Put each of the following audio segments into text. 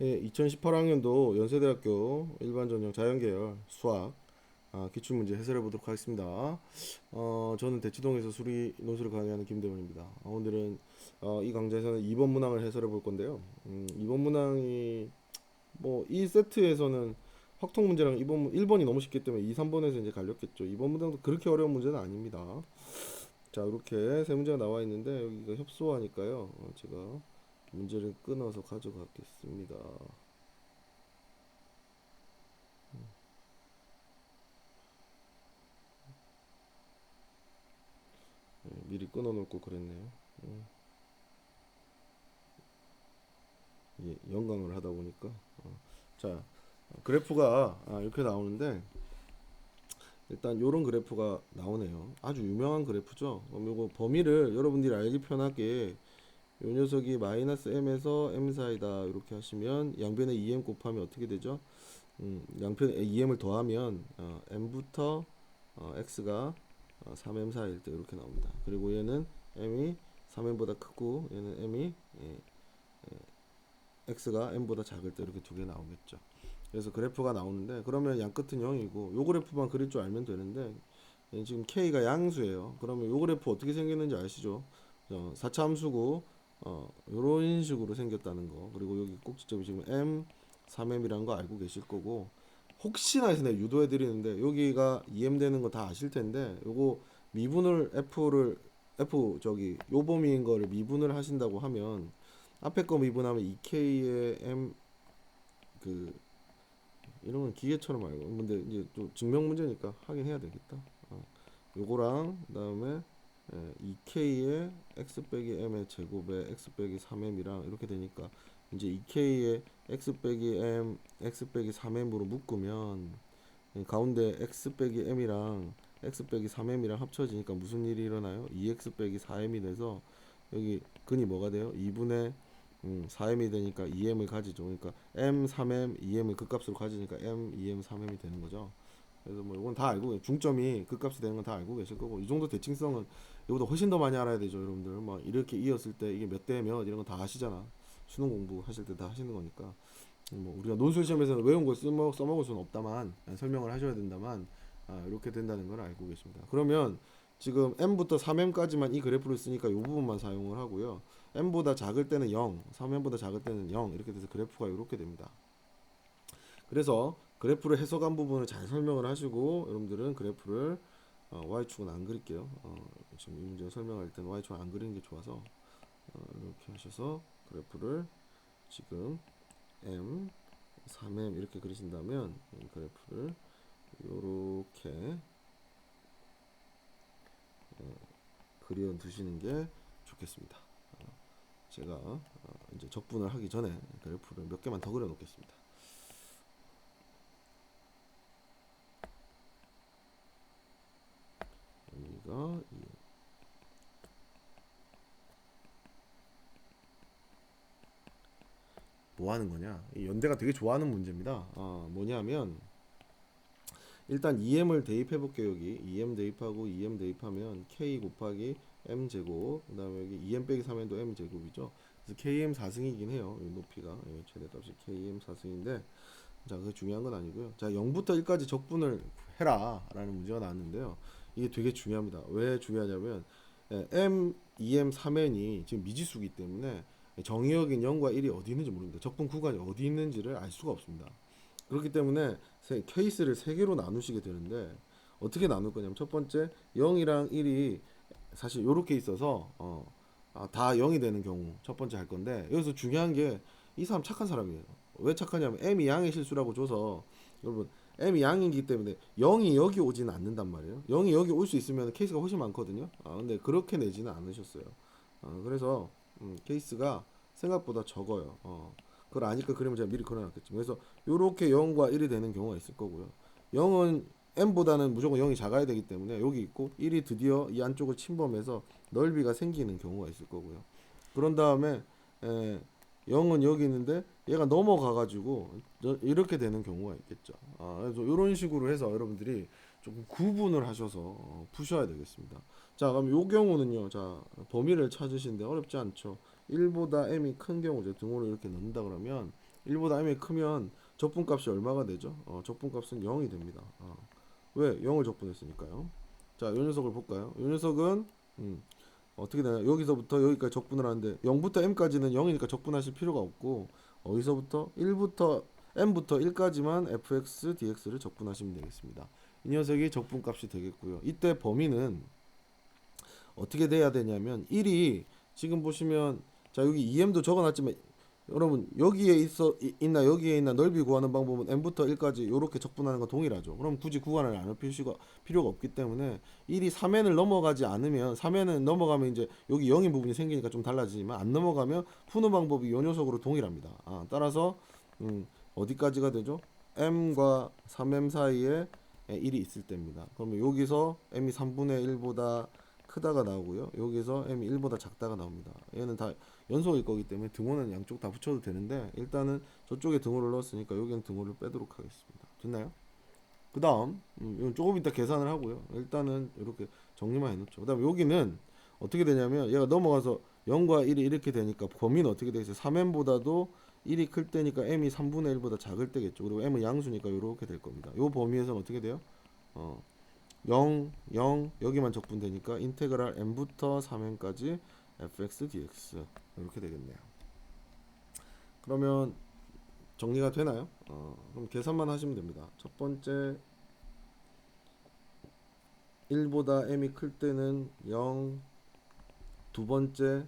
예, 2018학년도 연세대학교 일반전형 자연계열 수학 기출문제 해설해 보도록 하겠습니다. 저는 대치동에서 수리 논술을 강의하는 김대원입니다. 오늘은 이 강좌에서는 2번 문항을 해설해 볼 건데요. 2번 문항이 뭐 이 세트에서는 확통 문제랑 1번이 너무 쉽기 때문에 2, 3번에서 이제 갈렸겠죠. 2번 문항도 그렇게 어려운 문제는 아닙니다. 자, 이렇게 세 문제가 나와 있는데 여기가 협소하니까요. 제가 문제를 끊어서 가져가겠습니다. 미리 끊어놓을 걸 그랬네요. 예, 연강을 하다 보니까. 자, 그래프가 이렇게 나오는데 일단 요런 그래프가 나오네요. 아주 유명한 그래프죠. 그럼 요거 범위를 여러분들이 알기 편하게 요 녀석이 마이너스 m에서 m 사이다 이렇게 하시면 양변에 2m 곱하면 어떻게 되죠? 양변에 2m을 더하면 m부터 x가 3m 사이일 때 이렇게 나옵니다. 그리고 얘는 m이 3m보다 크고 얘는 m이 x가 m보다 작을 때 이렇게 두 개 나오겠죠. 그래서 그래프가 나오는데 그러면 양 끝은 0이고 요 그래프만 그릴 줄 알면 되는데 지금 k가 양수예요. 그러면 요 그래프 어떻게 생겼는지 아시죠? 4차 함수고 요런 식으로 생겼다는 거. 그리고 여기 꼭지점이 지금 m 3m이라는 거 알고 계실 거고 혹시나 해서 내가 유도해 드리는데 여기가 2m 되는 거 다 아실 텐데 요거 미분을 f 요 범위인 거를 미분을 하신다고 하면 앞에 거 미분하면 2k의 m 그 이런 건 기계처럼 알고 근데 이제 또 증명 문제니까 하긴 해야 되겠다. 요거랑 그다음에 2k의 x 빼기 m의 제곱에 x 빼기 3m이랑 이렇게 되니까 이제 2k의 x 빼기 m x 빼기 3m으로 묶으면 가운데 x 빼기 m이랑 x 빼기 3m이랑 합쳐지니까 무슨 일이 일어나요? 2x 빼기 4m이 돼서 여기 근이 뭐가 돼요? 2분의 4m이 되니까 2m을 가지죠. 그러니까 m 3m 2m을 극값으로 가지니까 m 2m 3m이 되는 거죠. 그래서 뭐 이건 다 알고 중점이 극값이 되는 건 다 알고 계실 거고 이 정도 대칭성은 이보다 훨씬 더 많이 알아야 되죠, 여러분들. 막 이렇게 이었을 때 이게 몇 대 몇 이런 거 다 아시잖아. 수능 공부 하실 때 다 하시는 거니까. 뭐 우리가 논술 시험에서는 외운 걸 써먹을 수는 없다만 설명을 하셔야 된다만 이렇게 된다는 걸 알고 계십니다. 그러면 지금 m부터 3m까지만 이 그래프를 쓰니까 이 부분만 사용을 하고요. m보다 작을 때는 0, 3m보다 작을 때는 0 이렇게 돼서 그래프가 이렇게 됩니다. 그래서 그래프를 해석한 부분을 잘 설명을 하시고 여러분들은 그래프를 y축은 안 그릴게요. 지금 이 문제 설명할 때는 y축은 안 그리는 게 좋아서 이렇게 하셔서 그래프를 지금 m 3m 이렇게 그리신다면 그래프를 이렇게 그려 두시는 게 좋겠습니다. 제가 이제 적분을 하기 전에 그래프를 몇 개만 더 그려 놓겠습니다. 여기가 뭐 하는 거냐? 이 연대가 되게 좋아하는 문제입니다. 뭐냐면 일단 2m을 대입해 볼게요. 여기 2m 대입하고 2m 대입하면 k 곱하기 m 제곱 그다음에 여기 2m 빼기 3m도 m 제곱이죠. 그래서 km 4승이긴 해요. 이 높이가 최대값이 km 4승인데 자, 그게 중요한 건 아니고요. 자, 0부터 1까지 적분을 해라 라는 문제가 나왔는데요. 이게 되게 중요합니다. 왜 중요하냐면 m, 2m, 3n이 지금 미지수기 때문에 정의역인 0과 1이 어디 있는지 모릅니다. 적분 구간이 어디 있는지를 알 수가 없습니다. 그렇기 때문에 케이스를 세 개로 나누시게 되는데 어떻게 나눌 거냐면 첫 번째 0이랑 1이 사실 이렇게 있어서 다 0이 되는 경우 첫 번째 할 건데 여기서 중요한 게 이 사람 착한 사람이에요. 왜 착하냐면 m이 양의 실수라고 줘서 여러분 m이 양이기 때문에 0이 여기 오지는 않는단 말이에요. 0이 여기 올 수 있으면 케이스가 훨씬 많거든요. 근데 그렇게 내지는 않으셨어요. 그래서 케이스가 생각보다 적어요. 그걸 아니까 그림을 제가 미리 그려놨겠지. 그래서 이렇게 0과 1이 되는 경우가 있을 거고요. 0은 m보다는 무조건 0이 작아야 되기 때문에 여기 있고 1이 드디어 이 안쪽을 침범해서 넓이가 생기는 경우가 있을 거고요. 그런 다음에 0은 여기 있는데 얘가 넘어가 가지고 이렇게 되는 경우가 있겠죠. 그래서 이런 식으로 해서 여러분들이 조금 구분을 하셔서 푸셔야 되겠습니다. 자, 그럼 요 경우는요. 자, 범위를 찾으시는데 어렵지 않죠. 1보다 m이 큰 경우죠. 등호를 이렇게 넣는다 그러면 1보다 m이 크면 적분값이 얼마가 되죠? 적분값은 0이 됩니다. 왜? 0을 적분했으니까요. 자, 요 녀석을 볼까요? 요 녀석은 어떻게 되나요? 여기서부터 여기까지 적분을 하는데 0부터 m까지는 0이니까 적분하실 필요가 없고 어디서부터 1부터 m부터 1까지만 fx dx를 적분하시면 되겠습니다. 이 녀석이 적분값이 되겠고요. 이때 범위는 어떻게 돼야 되냐면 1이 지금 보시면 자 여기 2m도 적어놨지만 여러분 여기에 있나 여기에 있나 넓이 구하는 방법은 m부터 1까지 이렇게 적분하는 거 동일하죠. 그럼 굳이 구간을 나눌 필요가 없기 때문에 1이 3n을 넘어가지 않으면 3n은 넘어가면 이제 여기 0인 부분이 생기니까 좀 달라지지만 안 넘어가면 푸는 방법이 이 녀석으로 동일합니다. 따라서 어디까지가 되죠? m과 3m 사이에 1이 있을 때입니다. 그러면 여기서 m이 3분의 1보다 크다가 나오고요. 여기서 m이 1보다 작다가 나옵니다. 얘는 다 연속일 거기 때문에 등호는 양쪽 다 붙여도 되는데 일단은 저쪽에 등호를 넣었으니까 여기는 등호를 빼도록 하겠습니다. 됐나요? 그 다음 이건 조금 이따 계산을 하고요. 일단은 이렇게 정리만 해놓죠. 그 다음 여기는 어떻게 되냐면 얘가 넘어가서 0과 1이 이렇게 되니까 범위는 어떻게 되겠어요? 3m보다도 1이 클 때니까 m이 3분의 1보다 작을 때겠죠. 그리고 m은 양수니까 이렇게 될 겁니다. 이 범위에서는 어떻게 돼요? 0, 0 여기만 적분되니까 인테그랄 m부터 3m까지 fx dx 이렇게 되겠네요. 그러면 정리가 되나요? 그럼 계산만 하시면 됩니다. 첫 번째 1보다 m이 클 때는 0, 두 번째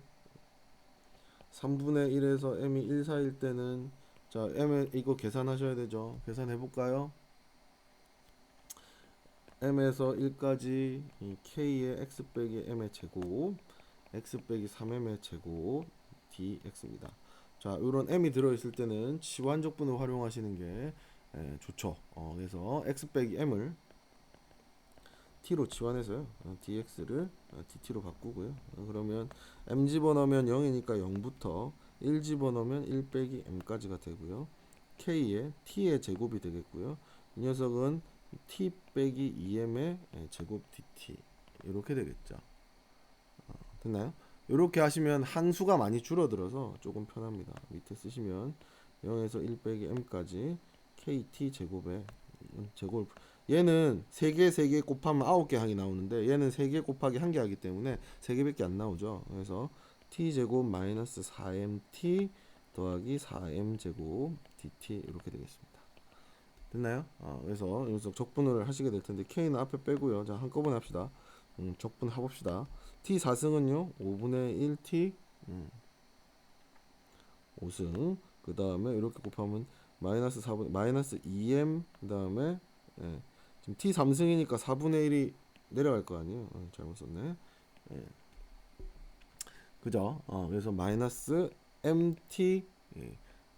3분의 1에서 m이 1 사이일 때는 자 m 이거 계산하셔야 되죠. 계산해 볼까요? m에서 1까지 k의 x 빼기 m의 제곱 x 빼기 3m의 제곱 dx입니다. 자, 이런 m이 들어있을 때는 치환적분을 활용하시는 게 좋죠. 그래서 x 빼기 m을 t로 치환해서요. dx를 dt로 바꾸고요. 그러면 m 집어넣으면 0이니까 0부터 1 집어넣으면 1 빼기 m까지가 되고요. k의 t의 제곱이 되겠고요. 이 녀석은 t 빼기 2m의 제곱 dt 이렇게 되겠죠. 됐나요? 이렇게 하시면 항수가 많이 줄어들어서 조금 편합니다. 밑에 쓰시면 0에서 1 빼기 m까지 kt 제곱에 제곱 얘는 3개 3개 곱하면 9개 항이 나오는데 얘는 3개 곱하기 1개 하기 때문에 3개밖에 안 나오죠. 그래서 t제곱 마이너스 4mt 더하기 4m제곱 dt 이렇게 되겠습니다. 됐나요? 그래서 여기서 적분을 하시게 될 텐데 k는 앞에 빼고요. 자 한꺼번에 합시다. 적분 해봅시다. t 4승은요 5분의 1t 5승 그 다음에 이렇게 곱하면 마이너스 4분 마이너스 2m 그 다음에 지금 t 3승이니까 4분의 1이 내려갈 거 아니에요. 잘못 썼네. 그죠? 그래서 마이너스 mt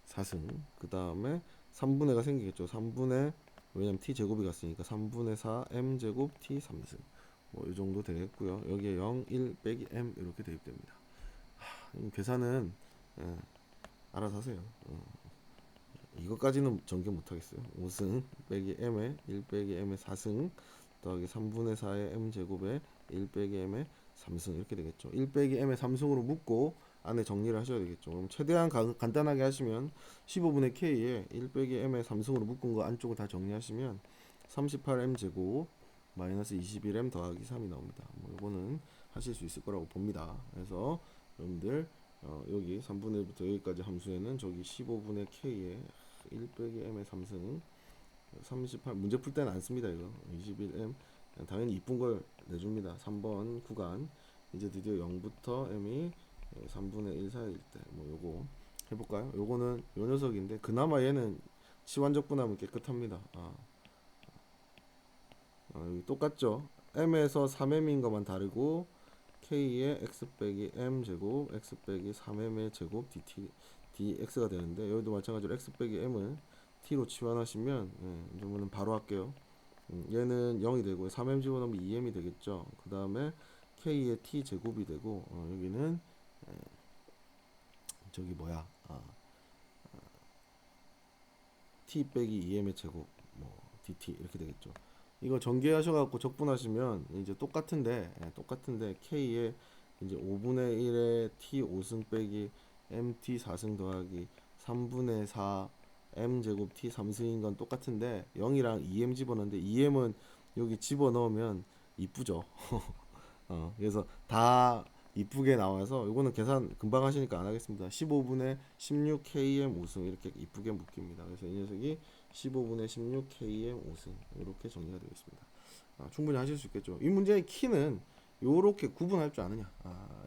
4승 그 다음에 3분의가 생기겠죠. 3분의 왜냐면 t 제곱이 갔으니까 3분의 4 m 제곱 t 3승 뭐 이 정도 되겠고요. 여기에 0, 1 빼기 m 이렇게 되겠습니다. 계산은 알아서 하세요. 이것까지는 전개 못하겠어요. 5승 빼기 m에 1 빼기 m의 4승 더하기 3분의 4의 m 제곱에 1 빼기 m의 3승 이렇게 되겠죠. 1 빼기 m의 3승으로 묶고 안에 정리를 하셔야 되겠죠. 그럼 최대한 간단하게 하시면 15분의 k에 1 빼기 m의 3승으로 묶은 거 안쪽을 다 정리하시면 38m 제곱 마이너스 21m 더하기 3이 나옵니다. 뭐 이거는 하실 수 있을 거라고 봅니다. 그래서 여러분들 여기 3분의 1부터 여기까지 함수에는 저기 15분의 k에 1 빼기 m의 3승 38 문제 풀 때는 안 씁니다. 이거 21m 당연히 이쁜 걸 내줍니다. 3번 구간 이제 드디어 0부터 m이 3분의 1 사이일 때 뭐 요거 해볼까요? 요거는 요 녀석인데 그나마 얘는 치환적분하면 깨끗합니다. 여기 똑같죠? m에서 3m인 것만 다르고 k의 x 빼기 m 제곱 x 빼기 3m의 제곱 dt dx가 되는데 여기도 마찬가지로 x 빼기 m을 t로 치환하시면 그러면 바로 할게요. 얘는 0이 되고 3m 집어넣으면 2m이 되겠죠. 그 다음에 k의 t 제곱이 되고 여기는 저기 뭐야 t 빼기 2m의 제곱 뭐 dt 이렇게 되겠죠. 이거 전개하셔갖고 적분하시면 이제 똑같은데 k의 이제 5분의 1의 t 5승 빼기 mt 4승 더하기 3분의 4 m 제곱 t 3승인 건 똑같은데 0이랑 2m 집어넣는데 2m은 여기 집어넣으면 이쁘죠. 그래서 다 이쁘게 나와서 이거는 계산 금방 하시니까 안 하겠습니다. 15분의 16km 5승 이렇게 이쁘게 묶입니다. 그래서 이 녀석이 15분의 16km 5승 이렇게 정리가 되겠습니다. 충분히 하실 수 있겠죠. 이 문제의 키는 이렇게 구분할 줄 아느냐,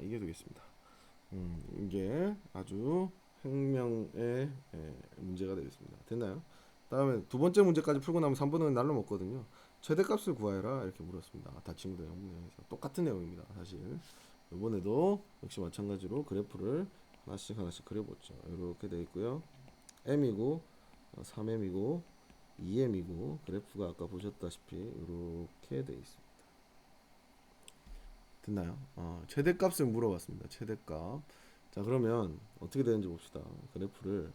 이게 되겠습니다. 이게 아주 생명의 문제가 되겠습니다. 됐나요? 다음에 두 번째 문제까지 풀고 나면 3번은 날로 먹거든요. 최대값을 구하여라 이렇게 물었습니다. 다 친구들 영문에서 똑같은 내용입니다. 사실 이번에도 역시 마찬가지로 그래프를 하나씩 하나씩 그려보죠. 이렇게 되어 있고요. m이고 3m이고 2m이고 그래프가 아까 보셨다시피 이렇게 되어 있습니다. 됐나요? 최대값을 물어봤습니다. 최대값. 자, 그러면 어떻게 되는지 봅시다. 그래프를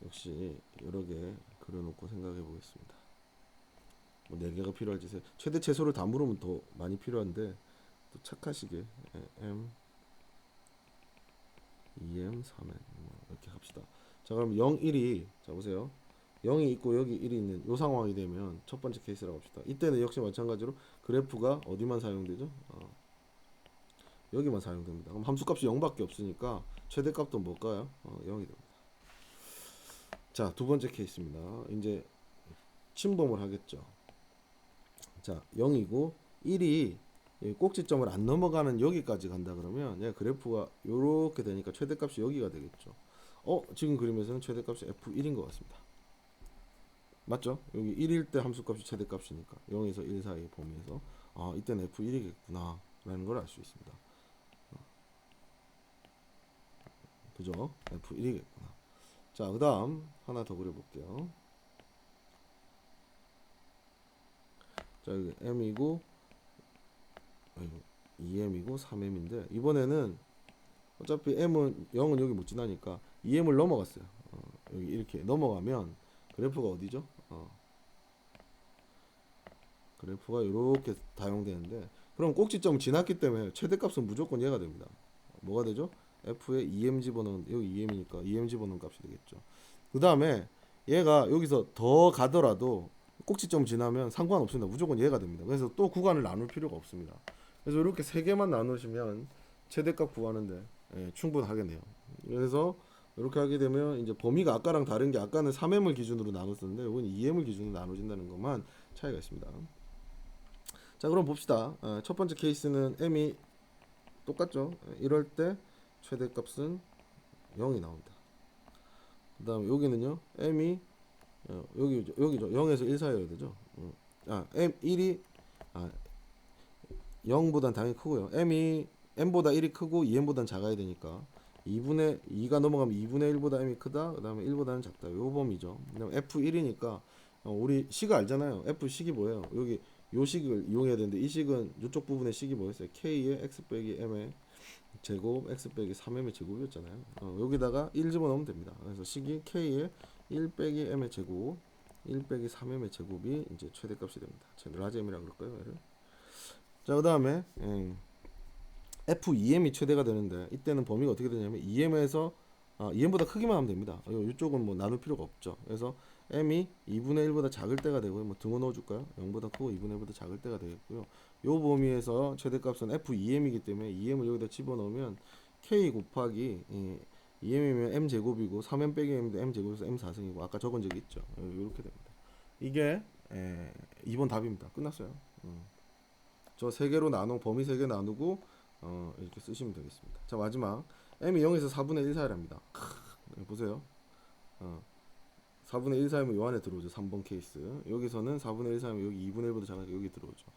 역시 여러 개 그려놓고 생각해 보겠습니다. 뭐 4개가 필요할지 최대 최소를 다 물으면 더 많이 필요한데 또 착하시게 m 2m 3m 이렇게 합시다. 자, 그럼 0, 1이 자 보세요. 0이 있고 여기 1이 있는 요 상황이 되면 첫 번째 케이스라고 합시다. 이때는 역시 마찬가지로 그래프가 어디만 사용되죠? 여기만 사용됩니다. 그럼 함수값이 0밖에 없으니까 최대값도 뭘까요? 0이 됩니다. 자, 두 번째 케이스입니다. 이제 침범을 하겠죠. 자, 0이고 1이 꼭지점을 안 넘어가는 여기까지 간다 그러면 얘 그래프가 이렇게 되니까 최대값이 여기가 되겠죠. 지금 그림에서는 최대값이 f1인 것 같습니다. 맞죠? 여기 1일 때 함수값이 최대값이니까 0에서 1 사이 범위에서 이때는 f1이겠구나 라는 걸 알 수 있습니다. 그죠? f1이겠구나. 자, 그 다음 하나 더 그려볼게요. 자, 여기 m이고 2m이고 3m인데 이번에는 어차피 m은 0은 여기 못 지나니까 2m을 넘어갔어요. 여기 이렇게 넘어가면 그래프가 어디죠? 그래프가 이렇게 다용되는데 그럼 꼭지점 지났기 때문에 최대값은 무조건 얘가 됩니다. 뭐가 되죠? f에 2m 집어넣은 여기 2m이니까 2m 집어넣은 값이 되겠죠. 그 다음에 얘가 여기서 더 가더라도 꼭지점 지나면 상관없습니다. 무조건 얘가 됩니다. 그래서 또 구간을 나눌 필요가 없습니다. 그래서 이렇게 세 개만 나누시면 최대값 구하는데 충분하겠네요. 그래서 이렇게 하게 되면 이제 범위가 아까랑 다른 게 아까는 3m을 기준으로 나눴었는데 이건 2m을 기준으로 나눠진다는 것만 차이가 있습니다. 자, 그럼 봅시다. 첫 번째 케이스는 m이 똑같죠. 이럴 때 최대값은 0이 나온다. 그 다음에 여기는요 m이 여기죠 0에서 1 사이여야 되죠. m1이 0보단 당연히 크고요. m보다 1이 크고 2m보단 작아야 되니까 2가 넘어가면 2분의 1보다 m이 크다. 그 다음에 1보다는 작다. 요 범위죠. 그다음에 f1이니까 우리 식을 알잖아요. f식이 뭐예요? 여기 요 식을 이용해야 되는데 이 식은 이쪽 부분의 식이 뭐였어요? k의 x 빼기 m의 제곱 x 빼기 3m의 제곱이었잖아요. 여기다가 1 집어넣으면 됩니다. 그래서 식이 k의 1 빼기 m의 제곱 1 빼기 3m의 제곱이 이제 최대값이 됩니다. 라지 m이라고 그럴까요? 얘를. 자, 그 다음에 f2m이 최대가 되는데 이때는 범위가 어떻게 되냐면 2m에서 2m보다 크기만 하면 됩니다. 이쪽은 뭐 나눌 필요가 없죠. 그래서 m이 2분의 1보다 작을 때가 되고요. 뭐 등호 넣어줄까요? 0보다 크고 2분의 1보다 작을 때가 되겠고요. 요 범위에서 최대값은 f2m이기 때문에 2m을 여기다 집어넣으면 k 곱하기 2m이면 m 제곱이고 3m 빼기 m도 m 제곱에서 m 4승이고 아까 적은 적이 있죠. 이렇게 됩니다. 이게 2번 답입니다. 끝났어요. 저 세 개로 나누 범위 3개 나누고 이렇게 쓰시면 되겠습니다. 자, 마지막 m이 0에서 4분의 1 사이랍니다. 보세요. 4분의 1 사이면 요 안에 들어오죠. 3번 케이스. 여기서는 4분의 1 사이면 여기 2분의 1보다 작으니까 여기 들어오죠.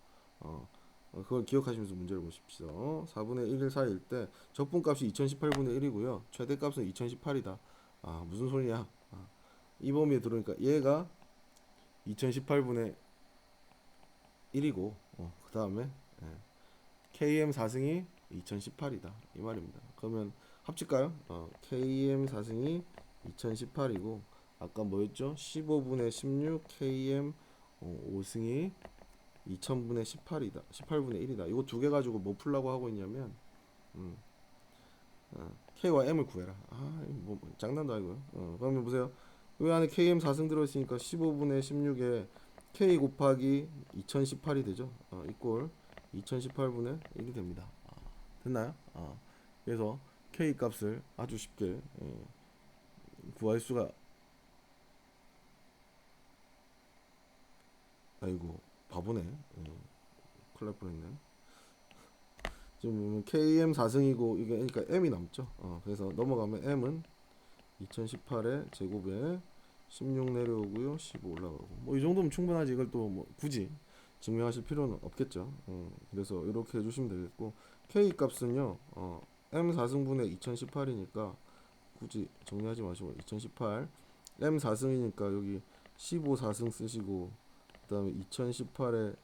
그걸 기억하시면서 문제를 보십시오. 4분의 1 사이일 때 적분값이 2018분의 1이고요. 최대값은 2018이다. 무슨 소리냐? 이 범위에 들어오니까 얘가 2018분의 1이고 그 다음에 KM 4승이 2018이다 이 말입니다. 그러면 합칠까요? KM 4승이 2018이고 아까 뭐였죠? 15분의 16 KM 5승이 2000분의 18분의 1이다. 이거 두 개 가지고 뭐 풀라고 하고 있냐면 K와 M을 구해라. 뭐 장난도 아니고요. 그러면 보세요. 이 안에 KM 4승 들어있으니까 15분의 16에 K 곱하기 2018이 되죠. 이꼴 2018분의 1이 됩니다. 됐나요? 그래서 K 값을 아주 쉽게 구할 수가. 아이고 바보네. 큰일 날 뻔했네. 지금 KM 4승이고 이게 그러니까 M이 남죠. 그래서 넘어가면 M은 2018의 제곱에 16 내려오고요, 15 올라가고. 뭐 이 정도면 충분하지. 이걸 또 뭐 굳이 증명하실 필요는 없겠죠. 그래서 이렇게 해주시면 되겠고, K 값은요, M 4승분의 2018이니까 굳이 정리하지 마시고 2018 M 4승이니까 여기 15 4승 쓰시고, 그다음에 2018에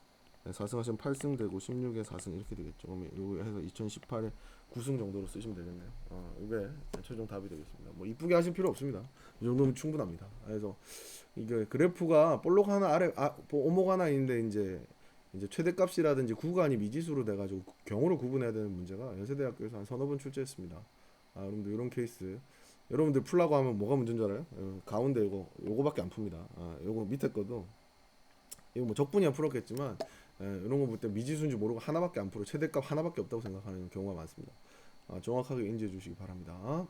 4승 하시면 8승 되고 16에 4승 이렇게 되겠죠. 그러면 요거 해서 2018에 9승 정도로 쓰시면 되겠네요. 이게 최종 답이 되겠습니다. 뭐 이쁘게 하실 필요 없습니다. 이 정도면 충분합니다. 그래서 이게 그래프가 볼록 하나 아래 오목 하나 있는데 이제 최대값이라든지 구간이 미지수로 돼가지고 경우를 구분해야 되는 문제가 연세대학교에서 한 서너 번 출제했습니다. 여러분들 이런 케이스 여러분들 풀라고 하면 뭐가 문제인 줄 알아요? 가운데 요거밖에 안 풉니다. 요거 밑에 거도 이거 뭐 적분이야 풀었겠지만 이런 거 볼 때 미지수인지 모르고 하나밖에 안 풀어 최대값 하나밖에 없다고 생각하는 경우가 많습니다. 정확하게 인지해 주시기 바랍니다.